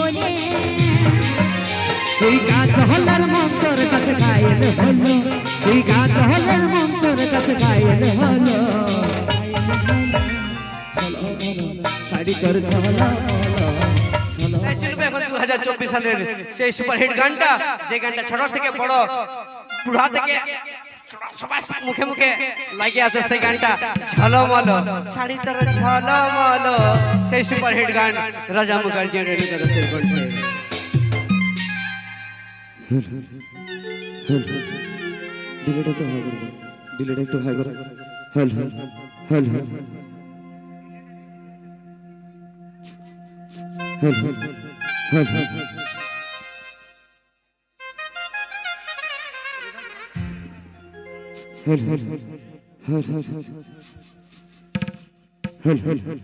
বলে তুই গাছ হলার মন্তর কাছে গায়েন হলো তুই গাছ হলার মন্তর কাছে গায়েন হলো শাড়ি তোর ঝলা এখন 2024 সালের সেই সুপারহিট গানটা যে গানটা ছোট থেকে বড় বুড়া থেকে সবাই মুখে মুখে লাগে আছে সেই গানটা ঝলমলো শাড়ি তোর ঝলমলো সেই সুপারহিট গান রাজা মুখার্জি রেডি করে সেই কণ্ঠে ডিলেটা একটু হাই করে হল হল হল হল হল হল হল হল হল হল হল হল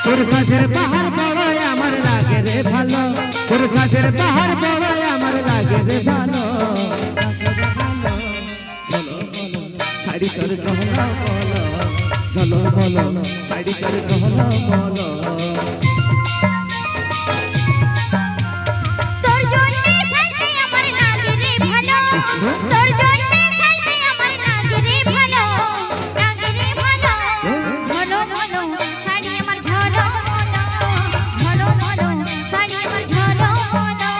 তোর সাজের পাহাড় বড়াই আমার লাগে রে ভালো তোর সাজের পাহাড় বড়াই আমার লাগে রে ভালো শাড়ি তোর ঝলা বলো চলো বলো শাড়ি তোর ঝলা বলো তোর জন্যে সাইতে আমার লাগে রে ভালো তোর জন্যে সাইতে আমার লাগে রে ভালো ঝলমলো শাড়ি আমার ঝলমলো ঝলমলো শাড়ি আমার ঝলমলো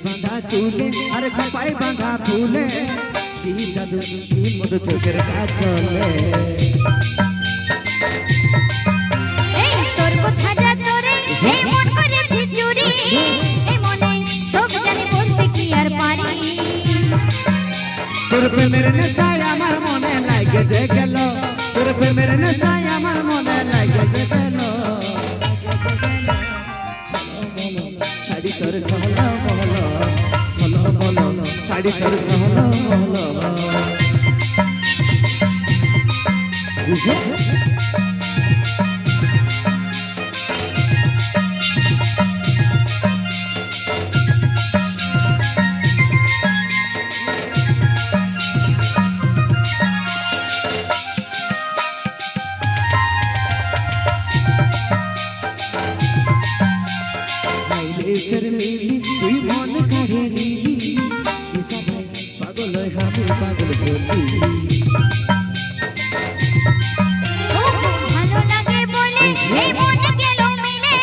বাঁধা চুলে আর খপাই বাঁধা ফুলে কি জাদু কি মধু চোখের কাজলে এই তোর কথা যা তোরে এই মন করেছি চুরি এই মনে সব জানি বলতে কি আর পারি তোর প্রেমের নেশায় আমার মনে লাগে যে গেল তোর প্রেমের নেশায় আমার মনে লাগে যে গেল শাড়ি তোর ঝলা বলো চলো বলো শাড়ি তোর ঝলা বলো দেশের মিলি তুই মন কাড়ে নিলি পাগল হাবি পাগল বলি ও ভালো লাগে বলে এই মন গেল মিলে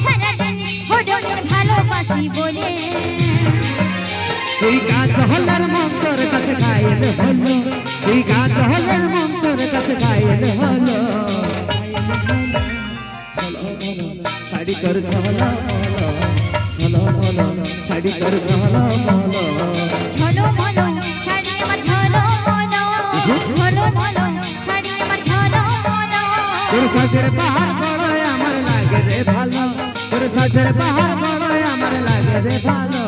সারাদিন হলো ভালোবাসি বলে তুই গাছ হলার মন্তর কাছে গায়েন হলো তুই গাছ হলার মন্তর কাছে গায়েন হলো শাড়ি তোর ঝলা বলো চলো বলো শাড়ি তোর ঝলা বলো ঝলমলো শাড়ি আমার ঝলমলো ঝলমলো শাড়ি আমার ঝলমলো তোর সাজের পাহাড় বড়াই আমার লাগে রে ভালো তোর সাজের পাহাড় বড়াই আমার লাগে রে ভালো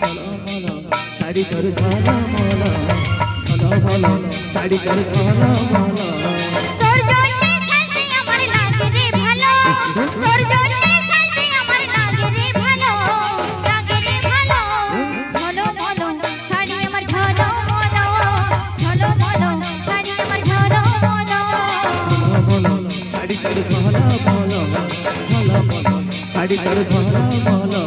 চলো বলো শাড়ি তোর ঝলা বলো চলো বলো শাড়ি তোর ঝলা বলো তোর জন্যে সাইতে আমার লাগে রে ভালো তোর জন্যে সাইতে আমার লাগে রে ভালো ঝলমলো শাড়ি আমার ঝলমলো ঝলমলো শাড়ি আমার ঝলমলো চলো বলো শাড়ি তোর ঝলা বলো চলো বলো শাড়ি তোর ঝলা বলো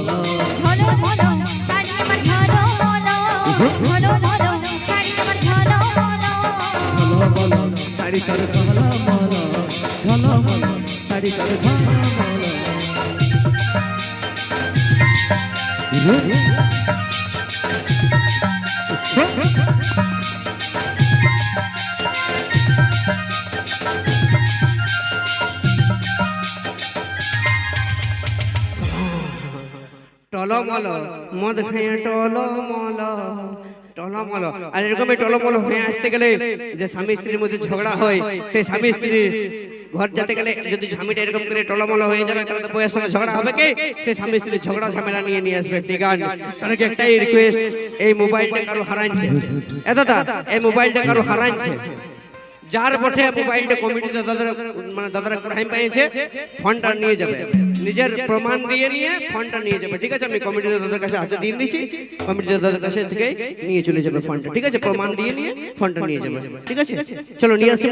ঝলমলো শাড়ি আমার ঝলমলো ঝলমলো শাড়ি আমার ঝলমলো চলো বলো শাড়ি তোর ঝলা বলো চলো বলো শাড়ি তোর ঝলা বলো টলমল মদ খেয়ে টলমল টলমল। আর এরকম টলমল হয়ে আসতে গেলে যে স্বামী স্ত্রীর মধ্যে ঝগড়া হয়, সেই স্বামী স্ত্রীর ঘর যেতে গেলে যদি স্বামীটা এরকম করে টলমল হয়ে যাবে তাহলে তো বউয়ের সঙ্গে ঝগড়া হবে কি? সেই স্বামী স্ত্রীর ঝগড়া ঝামেলা নিয়ে আসবে। ঠিক আছে, তাহলে একটাই রিকোয়েস্ট, এই মোবাইলটা কারো হারাইছে, এ দাদা এই মোবাইলটা কারো হারাইছে, যার বটে মোবাইলটা কমিটিতে দাদারা ক্রাইম পেয়েছে, ফোনটা নিয়ে যাবে, নিজের প্রমাণ দিয়ে নিয়ে ফোনটা নিয়ে যাবে। ঠিক আছে, আমি কমিটিতে দাদার কাছে হাতে দিয়ে দিচ্ছি, কমিটিতে দাদার কাছে থেকে নিয়ে চলে যাবে ফোনটা। ঠিক আছে, প্রমাণ দিয়ে নিয়ে ফোনটা নিয়ে যাবে। ঠিক আছে, চলো নিয়ে আসছি।